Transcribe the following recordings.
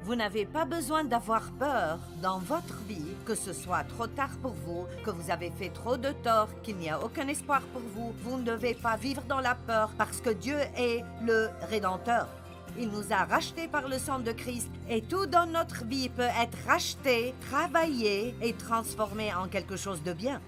Vous n'avez pas besoin d'avoir peur dans votre vie, que ce soit trop tard pour vous, que vous avez fait trop de tort, qu'il n'y a aucun espoir pour vous. Vous ne devez pas vivre dans la peur parce que Dieu est le Rédempteur. Il nous a rachetés par le sang de Christ et tout dans notre vie peut être racheté, travaillé et transformé en quelque chose de bien.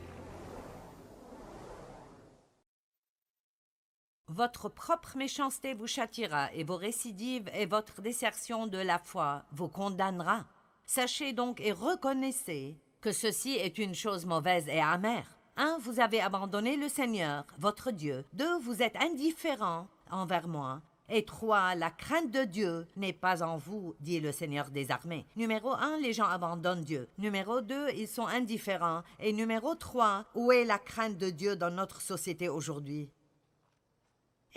Votre propre méchanceté vous châtiera et vos récidives et votre désertion de la foi vous condamnera. Sachez donc et reconnaissez que ceci est une chose mauvaise et amère. 1. Vous avez abandonné le Seigneur, votre Dieu. 2. Vous êtes indifférent envers moi. Et 3. La crainte de Dieu n'est pas en vous, dit le Seigneur des armées. Numéro 1, les gens abandonnent Dieu. Numéro 2, ils sont indifférents. Et numéro 3, où est la crainte de Dieu dans notre société aujourd'hui?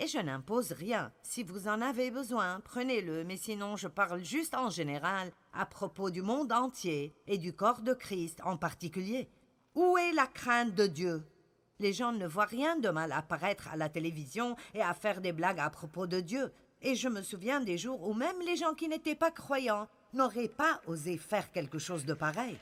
Et je n'impose rien. Si vous en avez besoin, prenez-le, mais sinon je parle juste en général, à propos du monde entier et du corps de Christ en particulier. Où est la crainte de Dieu? Les gens ne voient rien de mal apparaître à la télévision et à faire des blagues à propos de Dieu. Et je me souviens des jours où même les gens qui n'étaient pas croyants n'auraient pas osé faire quelque chose de pareil.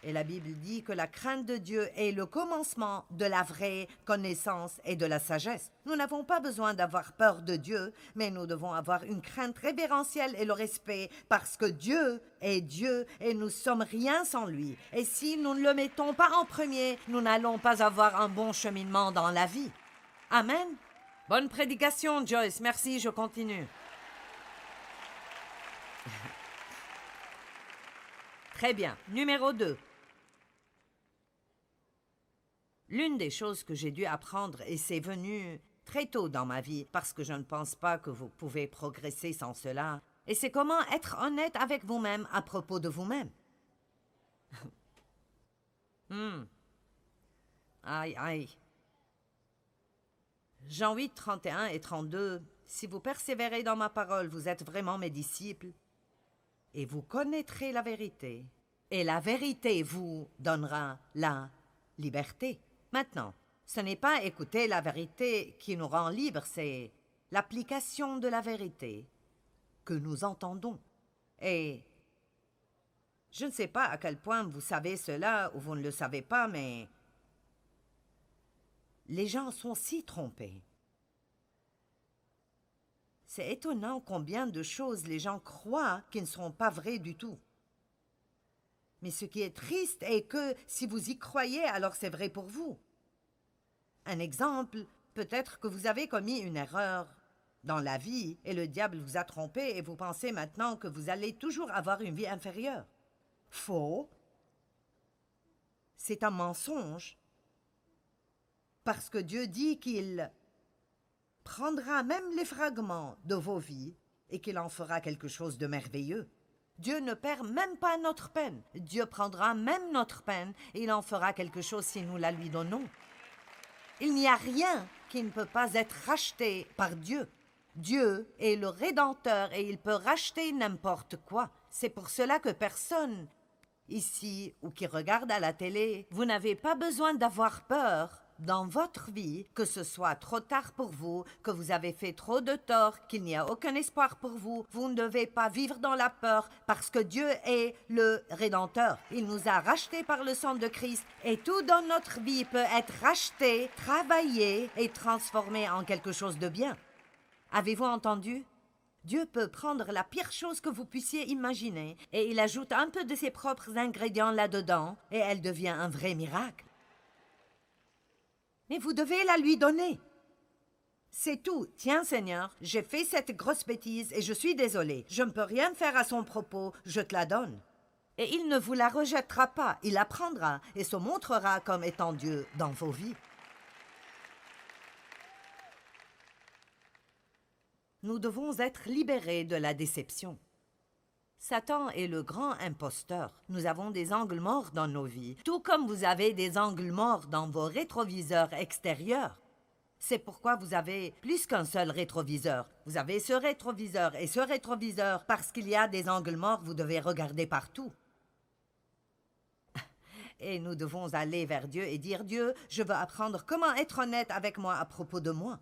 Et la Bible dit que la crainte de Dieu est le commencement de la vraie connaissance et de la sagesse. Nous n'avons pas besoin d'avoir peur de Dieu, mais nous devons avoir une crainte révérentielle et le respect, parce que Dieu est Dieu et nous sommes rien sans lui. Et si nous ne le mettons pas en premier, nous n'allons pas avoir un bon cheminement dans la vie. Amen. Bonne prédication, Joyce. Merci, je continue. Très bien. Numéro 2. L'une des choses que j'ai dû apprendre, et c'est venu très tôt dans ma vie, parce que je ne pense pas que vous pouvez progresser sans cela, et c'est comment être honnête avec vous-même à propos de vous-même. Aïe, aïe. Jean 8, 31 et 32. Si vous persévérez dans ma parole, vous êtes vraiment mes disciples, et vous connaîtrez la vérité, et la vérité vous donnera la liberté. Maintenant, ce n'est pas écouter la vérité qui nous rend libres, c'est l'application de la vérité que nous entendons. Et je ne sais pas à quel point vous savez cela ou vous ne le savez pas, mais les gens sont si trompés. C'est étonnant combien de choses les gens croient qui ne sont pas vraies du tout. Mais ce qui est triste est que si vous y croyez, alors c'est vrai pour vous. Un exemple, peut-être que vous avez commis une erreur dans la vie et le diable vous a trompé et vous pensez maintenant que vous allez toujours avoir une vie inférieure. Faux. C'est un mensonge. Parce que Dieu dit qu'il prendra même les fragments de vos vies et qu'il en fera quelque chose de merveilleux. Dieu ne perd même pas notre peine. Dieu prendra même notre peine et il en fera quelque chose si nous la lui donnons. Il n'y a rien qui ne peut pas être racheté par Dieu. Dieu est le Rédempteur et il peut racheter n'importe quoi. C'est pour cela que personne, ici ou qui regarde à la télé, vous n'avez pas besoin d'avoir peur dans votre vie, que ce soit trop tard pour vous, que vous avez fait trop de tort, qu'il n'y a aucun espoir pour vous. Vous ne devez pas vivre dans la peur parce que Dieu est le Rédempteur. Il nous a rachetés par le sang de Christ et tout dans notre vie peut être racheté, travaillé et transformé en quelque chose de bien. Avez-vous entendu? Dieu peut prendre la pire chose que vous puissiez imaginer et il ajoute un peu de ses propres ingrédients là-dedans et elle devient un vrai miracle. Mais vous devez la lui donner. C'est tout. Tiens, Seigneur, j'ai fait cette grosse bêtise et je suis désolé. Je ne peux rien faire à son propos, je te la donne. Et il ne vous la rejettera pas, il la prendra et se montrera comme étant Dieu dans vos vies. Nous devons être libérés de la déception. Satan est le grand imposteur. Nous avons des angles morts dans nos vies, tout comme vous avez des angles morts dans vos rétroviseurs extérieurs. C'est pourquoi vous avez plus qu'un seul rétroviseur. Vous avez ce rétroviseur et ce rétroviseur. Parce qu'il y a des angles morts, vous devez regarder partout. Et nous devons aller vers Dieu et dire « Dieu, je veux apprendre comment être honnête avec moi à propos de moi. »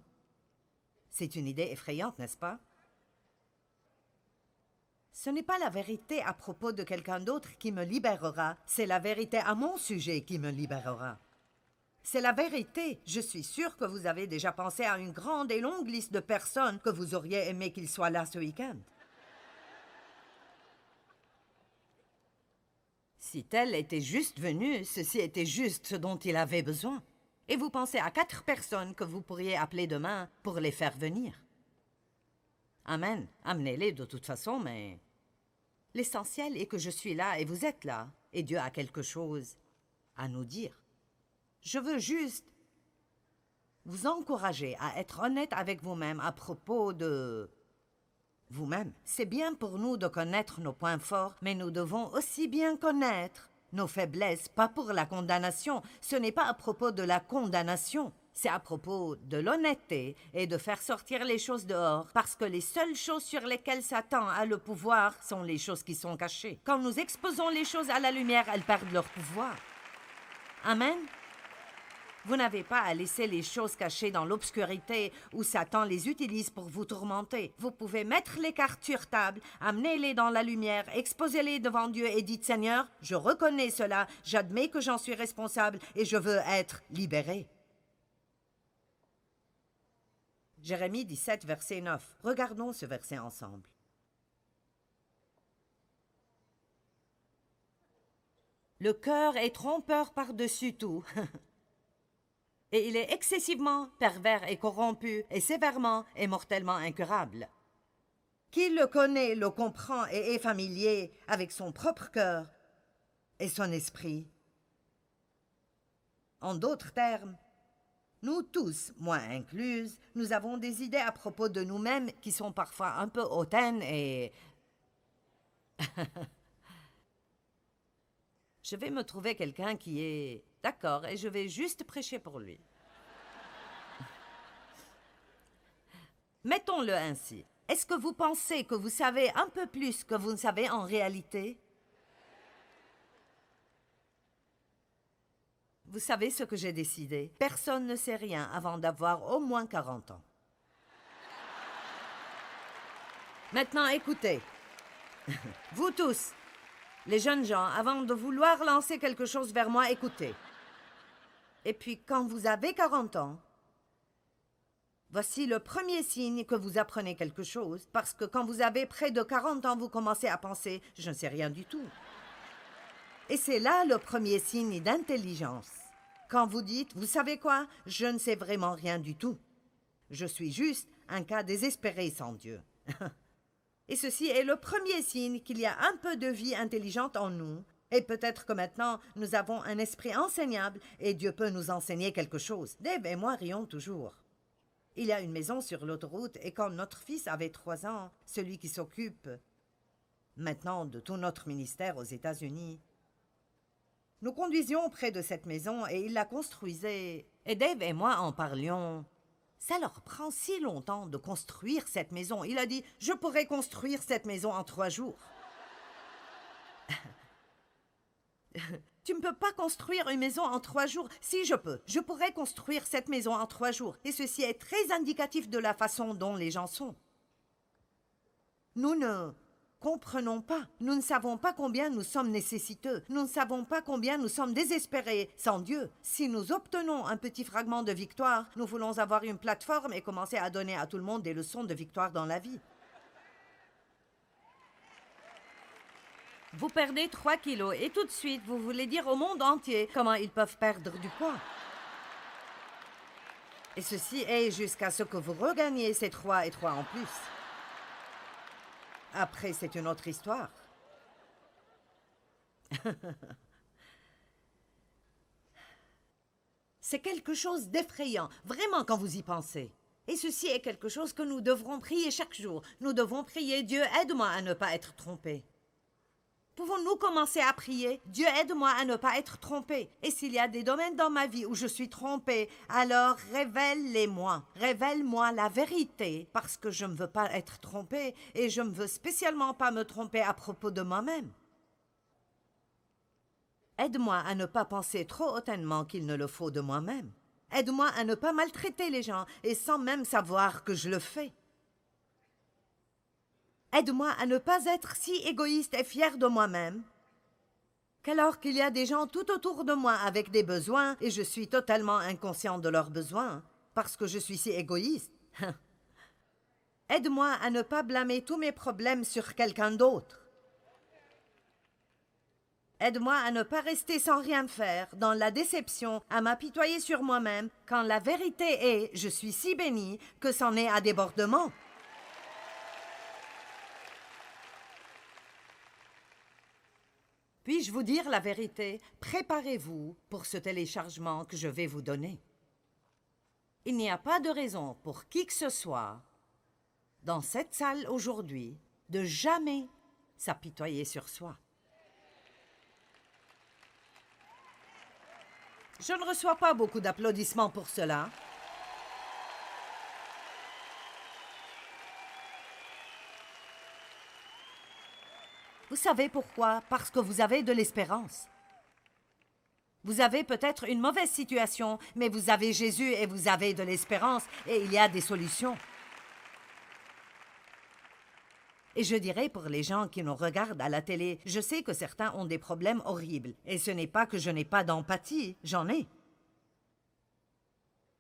C'est une idée effrayante, n'est-ce pas? Ce n'est pas la vérité à propos de quelqu'un d'autre qui me libérera, c'est la vérité à mon sujet qui me libérera. C'est la vérité. Je suis sûre que vous avez déjà pensé à une grande et longue liste de personnes que vous auriez aimé qu'ils soient là ce week-end. Si tel était juste venu, ceci était juste ce dont il avait besoin. Et vous pensez à 4 personnes que vous pourriez appeler demain pour les faire venir. Amen. Amenez-les de toute façon, mais... L'essentiel est que je suis là et vous êtes là, et Dieu a quelque chose à nous dire. Je veux juste vous encourager à être honnête avec vous-même à propos de vous-même. C'est bien pour nous de connaître nos points forts, mais nous devons aussi bien connaître nos faiblesses, pas pour la condamnation. Ce n'est pas à propos de la condamnation, c'est à propos de l'honnêteté et de faire sortir les choses dehors, parce que les seules choses sur lesquelles Satan a le pouvoir sont les choses qui sont cachées. Quand nous exposons les choses à la lumière, elles perdent leur pouvoir. Amen. Vous n'avez pas à laisser les choses cachées dans l'obscurité où Satan les utilise pour vous tourmenter. Vous pouvez mettre les cartes sur table, amenez-les dans la lumière, exposez-les devant Dieu et dites « Seigneur, je reconnais cela, j'admets que j'en suis responsable et je veux être libéré. » Jérémie 17, verset 9. Regardons ce verset ensemble. Le cœur est trompeur par-dessus tout. Et il est excessivement pervers et corrompu, et sévèrement et mortellement incurable. Qui le connaît, le comprend et est familier avec son propre cœur et son esprit. En d'autres termes, nous tous, moi incluse, nous avons des idées à propos de nous-mêmes qui sont parfois un peu hautaines et... Je vais me trouver quelqu'un qui est d'accord et je vais juste prêcher pour lui. Mettons-le ainsi. Est-ce que vous pensez que vous savez un peu plus que vous ne savez en réalité? Vous savez ce que j'ai décidé? Personne ne sait rien avant d'avoir au moins 40 ans. Maintenant, écoutez. Vous tous, les jeunes gens, avant de vouloir lancer quelque chose vers moi, écoutez. Et puis, quand vous avez 40 ans, voici le premier signe que vous apprenez quelque chose, parce que quand vous avez près de 40 ans, vous commencez à penser « je ne sais rien du tout ». Et c'est là le premier signe d'intelligence. Quand vous dites « vous savez quoi, je ne sais vraiment rien du tout. Je suis juste un cas désespéré sans Dieu ». Et ceci est le premier signe qu'il y a un peu de vie intelligente en nous. Et peut-être que maintenant, nous avons un esprit enseignable et Dieu peut nous enseigner quelque chose. Dave et moi rions toujours. Il y a une maison sur l'autoroute et quand notre fils avait 3 ans, celui qui s'occupe maintenant de tout notre ministère aux États-Unis, nous conduisions près de cette maison et il la construisait. Et Dave et moi en parlions. Ça leur prend si longtemps de construire cette maison. Il a dit, je pourrais construire cette maison en 3 jours. Tu ne peux pas construire une maison en 3 jours. Si, je peux. Je pourrais construire cette maison en 3 jours. Et ceci est très indicatif de la façon dont les gens sont. Nous ne comprenons pas. Nous ne savons pas combien nous sommes nécessiteux. Nous ne savons pas combien nous sommes désespérés sans Dieu. Si nous obtenons un petit fragment de victoire, nous voulons avoir une plateforme et commencer à donner à tout le monde des leçons de victoire dans la vie. Vous perdez 3 kilos et tout de suite, vous voulez dire au monde entier comment ils peuvent perdre du poids. Et ceci est jusqu'à ce que vous regagniez ces 3 et 3 en plus. Après, c'est une autre histoire. C'est quelque chose d'effrayant, vraiment quand vous y pensez. Et ceci est quelque chose que nous devrons prier chaque jour. Nous devons prier, Dieu, aide-moi à ne pas être trompé. Pouvons-nous commencer à prier? Dieu, aide-moi à ne pas être trompé. Et s'il y a des domaines dans ma vie où je suis trompé, alors révèle-les-moi. Révèle-moi la vérité, parce que je ne veux pas être trompé et je ne veux spécialement pas me tromper à propos de moi-même. Aide-moi à ne pas penser trop hautement qu'il ne le faut de moi-même. Aide-moi à ne pas maltraiter les gens et sans même savoir que je le fais. Aide-moi à ne pas être si égoïste et fier de moi-même qu'alors qu'il y a des gens tout autour de moi avec des besoins et je suis totalement inconscient de leurs besoins parce que je suis si égoïste. Aide-moi à ne pas blâmer tous mes problèmes sur quelqu'un d'autre. Aide-moi à ne pas rester sans rien faire, dans la déception, à m'apitoyer sur moi-même, quand la vérité est, je suis si béni que c'en est à débordement. Puis-je vous dire la vérité? Préparez-vous pour ce téléchargement que je vais vous donner. Il n'y a pas de raison pour qui que ce soit, dans cette salle aujourd'hui, de jamais s'apitoyer sur soi. Je ne reçois pas beaucoup d'applaudissements pour cela. Vous savez pourquoi? Parce que vous avez de l'espérance. Vous avez peut-être une mauvaise situation, mais vous avez Jésus et vous avez de l'espérance et il y a des solutions. Et je dirais pour les gens qui nous regardent à la télé, je sais que certains ont des problèmes horribles. Et ce n'est pas que je n'ai pas d'empathie, j'en ai.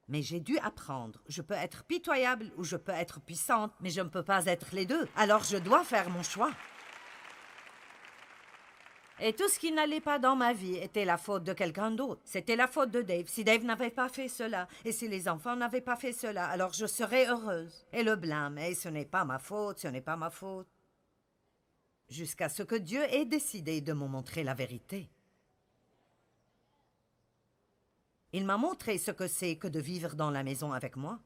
Mais j'ai dû apprendre. Je peux être pitoyable ou je peux être puissante, mais je ne peux pas être les deux. Alors je dois faire mon choix. Et tout ce qui n'allait pas dans ma vie était la faute de quelqu'un d'autre. C'était la faute de Dave. Si Dave n'avait pas fait cela, et si les enfants n'avaient pas fait cela, alors je serais heureuse. Et le blâme, et ce n'est pas ma faute, ce n'est pas ma faute. Jusqu'à ce que Dieu ait décidé de me montrer la vérité. Il m'a montré ce que c'est que de vivre dans la maison avec moi.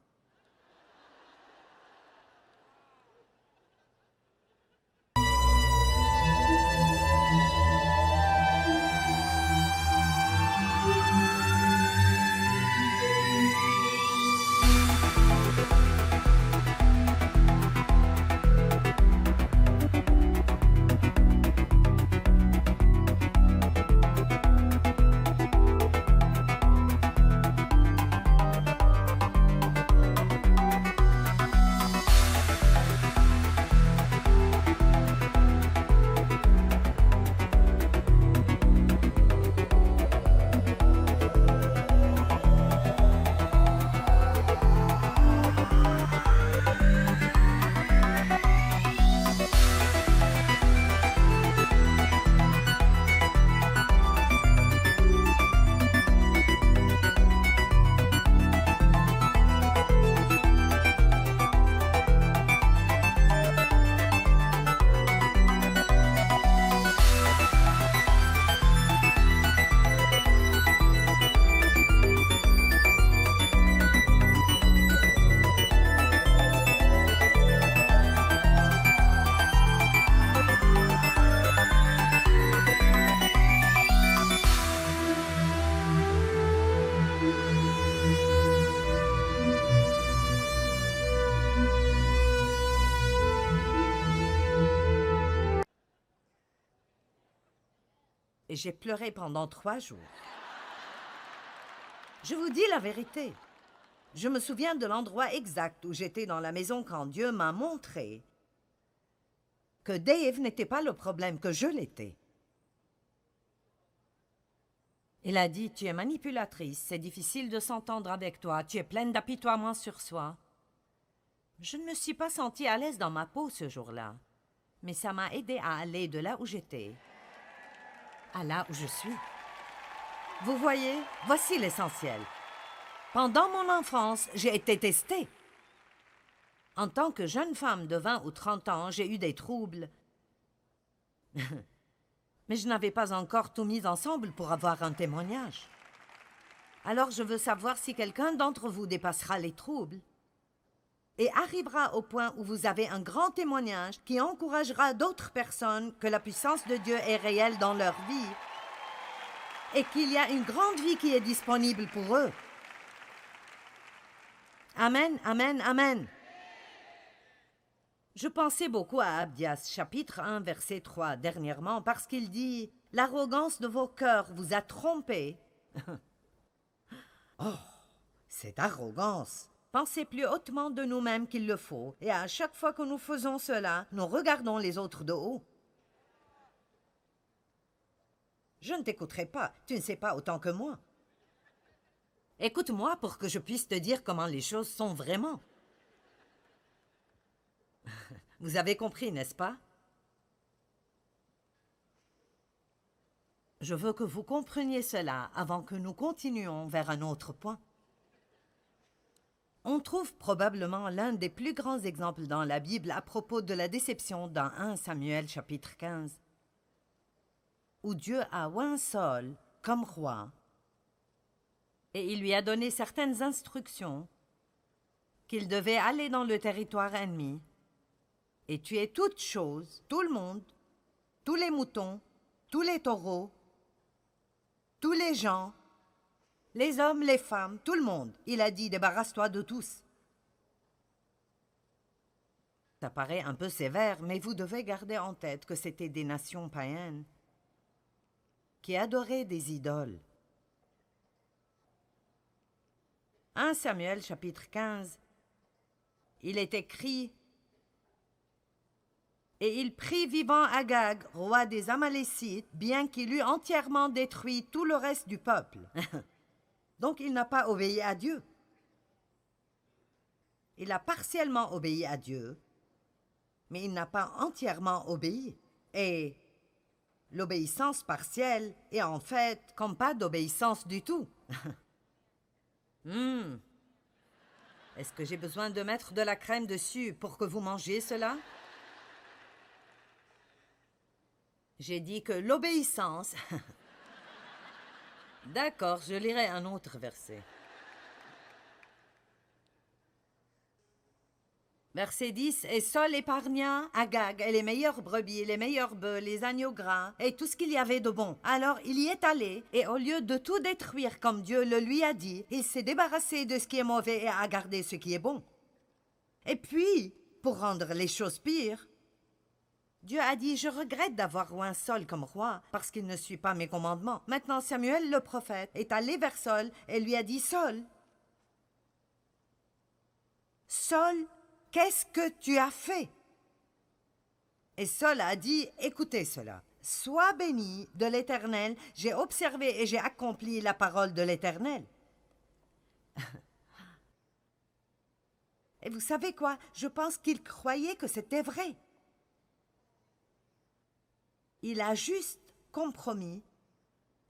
Et j'ai pleuré pendant 3 jours. Je vous dis la vérité. Je me souviens de l'endroit exact où j'étais dans la maison quand Dieu m'a montré que Dave n'était pas le problème, que je l'étais. Il a dit, tu es manipulatrice, c'est difficile de s'entendre avec toi, tu es pleine d'apitoiement sur soi. Je ne me suis pas sentie à l'aise dans ma peau ce jour-là, mais ça m'a aidé à aller de là où j'étais à là où je suis. Vous voyez, voici l'essentiel. Pendant mon enfance, j'ai été testée. En tant que jeune femme de 20 ou 30 ans, j'ai eu des troubles. Mais je n'avais pas encore tout mis ensemble pour avoir un témoignage. Alors je veux savoir si quelqu'un d'entre vous dépassera les troubles et arrivera au point où vous avez un grand témoignage qui encouragera d'autres personnes que la puissance de Dieu est réelle dans leur vie et qu'il y a une grande vie qui est disponible pour eux. Amen, amen, amen. Je pensais beaucoup à Abdias, chapitre 1, verset 3, dernièrement, parce qu'il dit « L'arrogance de vos cœurs vous a trompés. » Oh, cette arrogance! penser plus hautement de nous-mêmes qu'il le faut, et à chaque fois que nous faisons cela, nous regardons les autres de haut. Je ne t'écouterai pas, tu ne sais pas autant que moi. Écoute-moi pour que je puisse te dire comment les choses sont vraiment. Vous avez compris, n'est-ce pas? Je veux que vous compreniez cela avant que nous continuions vers un autre point. On trouve probablement l'un des plus grands exemples dans la Bible à propos de la déception dans 1 Samuel chapitre 15, où Dieu a oint Saül comme roi et il lui a donné certaines instructions qu'il devait aller dans le territoire ennemi et tuer toutes choses, tout le monde, tous les moutons, tous les taureaux, tous les gens, les hommes, les femmes, tout le monde. Il a dit, débarrasse-toi de tous. Ça paraît un peu sévère, mais vous devez garder en tête que c'était des nations païennes qui adoraient des idoles. 1 Samuel chapitre 15, il est écrit « Et il prit vivant Agag, roi des Amalécites, bien qu'il eût entièrement détruit tout le reste du peuple. » Donc il n'a pas obéi à Dieu. Il a partiellement obéi à Dieu, mais il n'a pas entièrement obéi. Et l'obéissance partielle est en fait comme pas d'obéissance du tout. Est-ce que j'ai besoin de mettre de la crème dessus pour que vous mangiez cela? J'ai dit que l'obéissance... D'accord, je lirai un autre verset. Verset 10. Et Saül épargna Agag et les meilleures brebis, les meilleurs bœufs, les agneaux gras et tout ce qu'il y avait de bon. Alors il y est allé, et au lieu de tout détruire comme Dieu le lui a dit, il s'est débarrassé de ce qui est mauvais et a gardé ce qui est bon. Et puis, pour rendre les choses pires, Dieu a dit, je regrette d'avoir oint Saül comme roi, parce qu'il ne suit pas mes commandements. Maintenant Samuel le prophète est allé vers Saül et lui a dit, Saül, qu'est-ce que tu as fait? Et Saül a dit, écoutez cela. Sois béni de l'Éternel, j'ai observé et j'ai accompli la parole de l'Éternel. Et vous savez quoi? Je pense qu'il croyait que c'était vrai. Il a juste compromis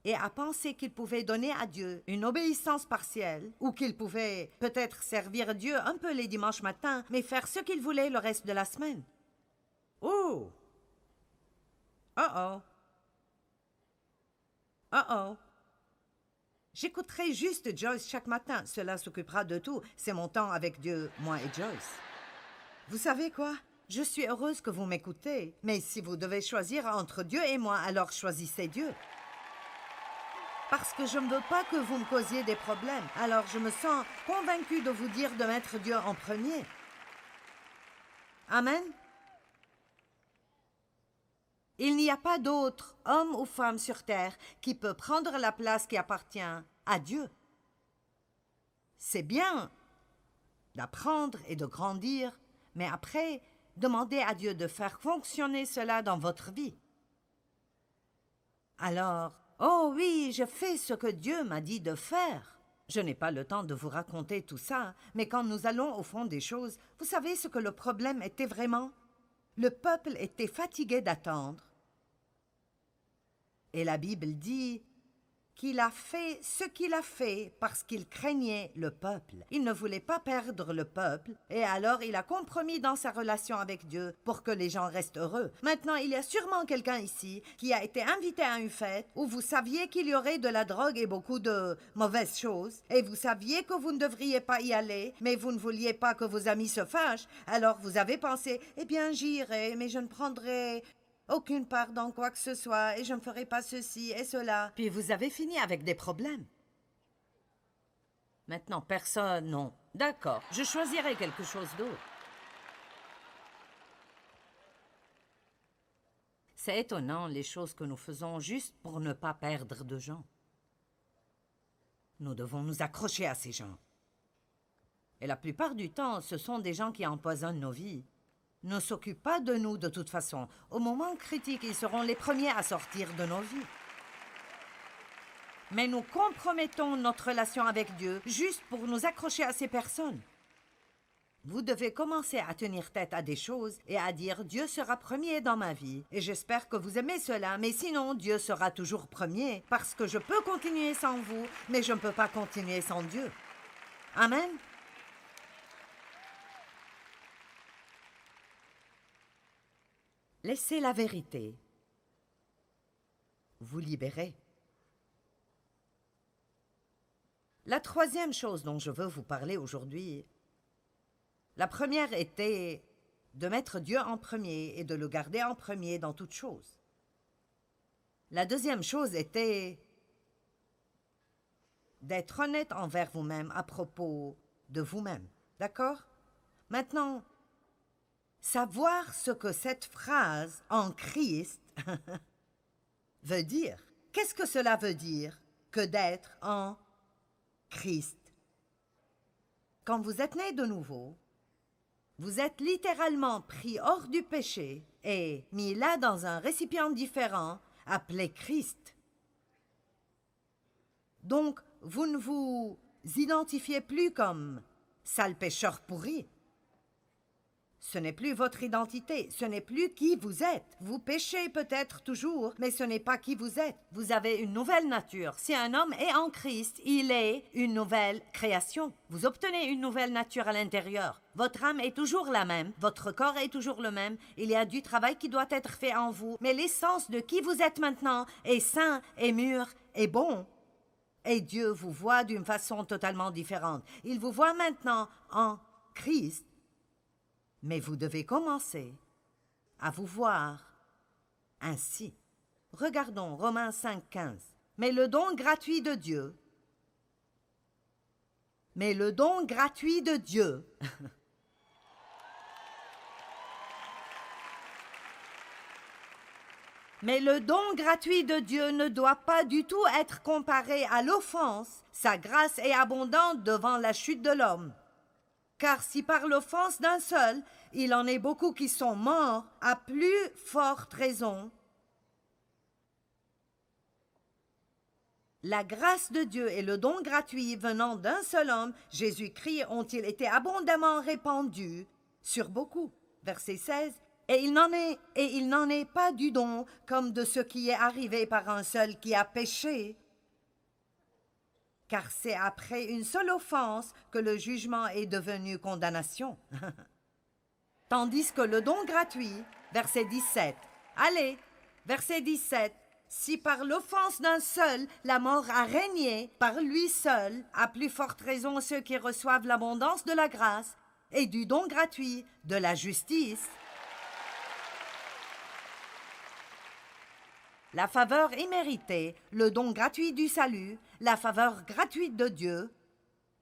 et a pensé qu'il pouvait donner à Dieu une obéissance partielle ou qu'il pouvait peut-être servir Dieu un peu les dimanches matins, mais faire ce qu'il voulait le reste de la semaine. Oh! Oh! Oh oh! J'écouterai juste Joyce chaque matin. Cela s'occupera de tout. C'est mon temps avec Dieu, moi et Joyce. Vous savez quoi? Je suis heureuse que vous m'écoutez, mais si vous devez choisir entre Dieu et moi, alors choisissez Dieu. Parce que je ne veux pas que vous me causiez des problèmes, alors je me sens convaincue de vous dire de mettre Dieu en premier. Amen. Il n'y a pas d'autre homme ou femme sur terre qui peut prendre la place qui appartient à Dieu. C'est bien d'apprendre et de grandir, mais après, demandez à Dieu de faire fonctionner cela dans votre vie. Alors, oh oui, je fais ce que Dieu m'a dit de faire. Je n'ai pas le temps de vous raconter tout ça, mais quand nous allons au fond des choses, vous savez ce que le problème était vraiment? Le peuple était fatigué d'attendre. Et la Bible dit qu'il a fait ce qu'il a fait parce qu'il craignait le peuple. Il ne voulait pas perdre le peuple, et alors il a compromis dans sa relation avec Dieu pour que les gens restent heureux. Maintenant, il y a sûrement quelqu'un ici qui a été invité à une fête où vous saviez qu'il y aurait de la drogue et beaucoup de mauvaises choses, et vous saviez que vous ne devriez pas y aller, mais vous ne vouliez pas que vos amis se fâchent, alors vous avez pensé, eh bien j'irai, mais je ne prendrai aucune part dans quoi que ce soit, et je ne ferai pas ceci et cela. Puis vous avez fini avec des problèmes. Maintenant, personne, non. D'accord, je choisirai quelque chose d'autre. C'est étonnant, les choses que nous faisons juste pour ne pas perdre de gens. Nous devons nous accrocher à ces gens. Et la plupart du temps, ce sont des gens qui empoisonnent nos vies. Ne s'occupent pas de nous de toute façon. Au moment critique, ils seront les premiers à sortir de nos vies. Mais nous compromettons notre relation avec Dieu juste pour nous accrocher à ces personnes. Vous devez commencer à tenir tête à des choses et à dire « Dieu sera premier dans ma vie » et j'espère que vous aimez cela, mais sinon Dieu sera toujours premier parce que je peux continuer sans vous, mais je ne peux pas continuer sans Dieu. Amen. Laissez la vérité vous libérer. La troisième chose dont je veux vous parler aujourd'hui, la première était de mettre Dieu en premier et de le garder en premier dans toute chose. La deuxième chose était d'être honnête envers vous-même à propos de vous-même. D'accord? Maintenant, savoir ce que cette phrase « en Christ » veut dire. Qu'est-ce que cela veut dire que d'être en Christ? Quand vous êtes né de nouveau, vous êtes littéralement pris hors du péché et mis là dans un récipient différent appelé Christ. Donc, vous ne vous identifiez plus comme sale pécheur pourri. Ce n'est plus votre identité, ce n'est plus qui vous êtes. Vous péchez peut-être toujours, mais ce n'est pas qui vous êtes. Vous avez une nouvelle nature. Si un homme est en Christ, il est une nouvelle création. Vous obtenez une nouvelle nature à l'intérieur. Votre âme est toujours la même, votre corps est toujours le même. Il y a du travail qui doit être fait en vous, mais l'essence de qui vous êtes maintenant est sain, est mûr, est bon. Et Dieu vous voit d'une façon totalement différente. Il vous voit maintenant en Christ. Mais vous devez commencer à vous voir ainsi. Regardons Romains 5,15. Mais le don gratuit de Dieu, mais le don gratuit de Dieu, mais le don gratuit de Dieu ne doit pas du tout être comparé à l'offense. Sa grâce est abondante devant la chute de l'homme. Car si par l'offense d'un seul, il en est beaucoup qui sont morts, à plus forte raison, la grâce de Dieu et le don gratuit venant d'un seul homme, Jésus-Christ, ont-ils été abondamment répandus sur beaucoup. Verset 16. Et il n'en est pas du don comme de ce qui est arrivé par un seul qui a péché. Car c'est après une seule offense que le jugement est devenu condamnation. Tandis que le don gratuit, verset 17. Allez, verset 17. Si par l'offense d'un seul, la mort a régné, par lui seul, à plus forte raison ceux qui reçoivent l'abondance de la grâce et du don gratuit de la justice, la faveur imméritée, le don gratuit du salut, la faveur gratuite de Dieu,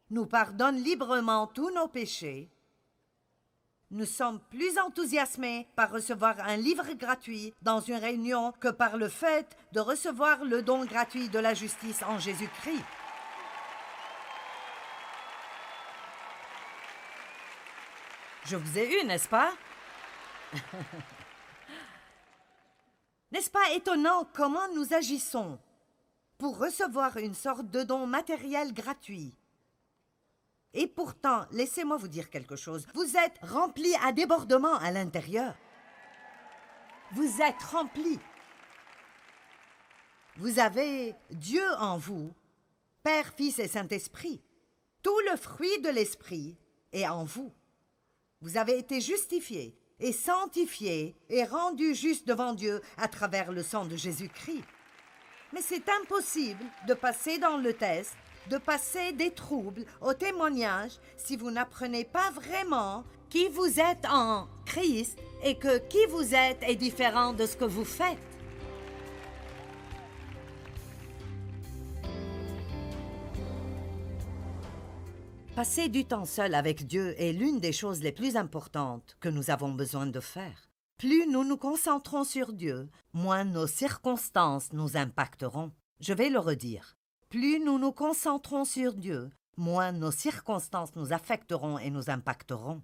nous pardonne librement tous nos péchés. Nous sommes plus enthousiasmés par recevoir un livre gratuit dans une réunion que par le fait de recevoir le don gratuit de la justice en Jésus-Christ. Je vous ai eu, n'est-ce pas? N'est-ce pas étonnant comment nous agissons pour recevoir une sorte de don matériel gratuit? Et pourtant, laissez-moi vous dire quelque chose, vous êtes remplis à débordement à l'intérieur. Vous êtes remplis. Vous avez Dieu en vous, Père, Fils et Saint-Esprit. Tout le fruit de l'Esprit est en vous. Vous avez été justifiés et sanctifié et rendu juste devant Dieu à travers le sang de Jésus-Christ. Mais c'est impossible de passer dans le test, de passer des troubles au témoignage si vous n'apprenez pas vraiment qui vous êtes en Christ et que qui vous êtes est différent de ce que vous faites. Passer du temps seul avec Dieu est l'une des choses les plus importantes que nous avons besoin de faire. Plus nous nous concentrons sur Dieu, moins nos circonstances nous impacteront. Je vais le redire. Plus nous nous concentrons sur Dieu, moins nos circonstances nous affecteront et nous impacteront.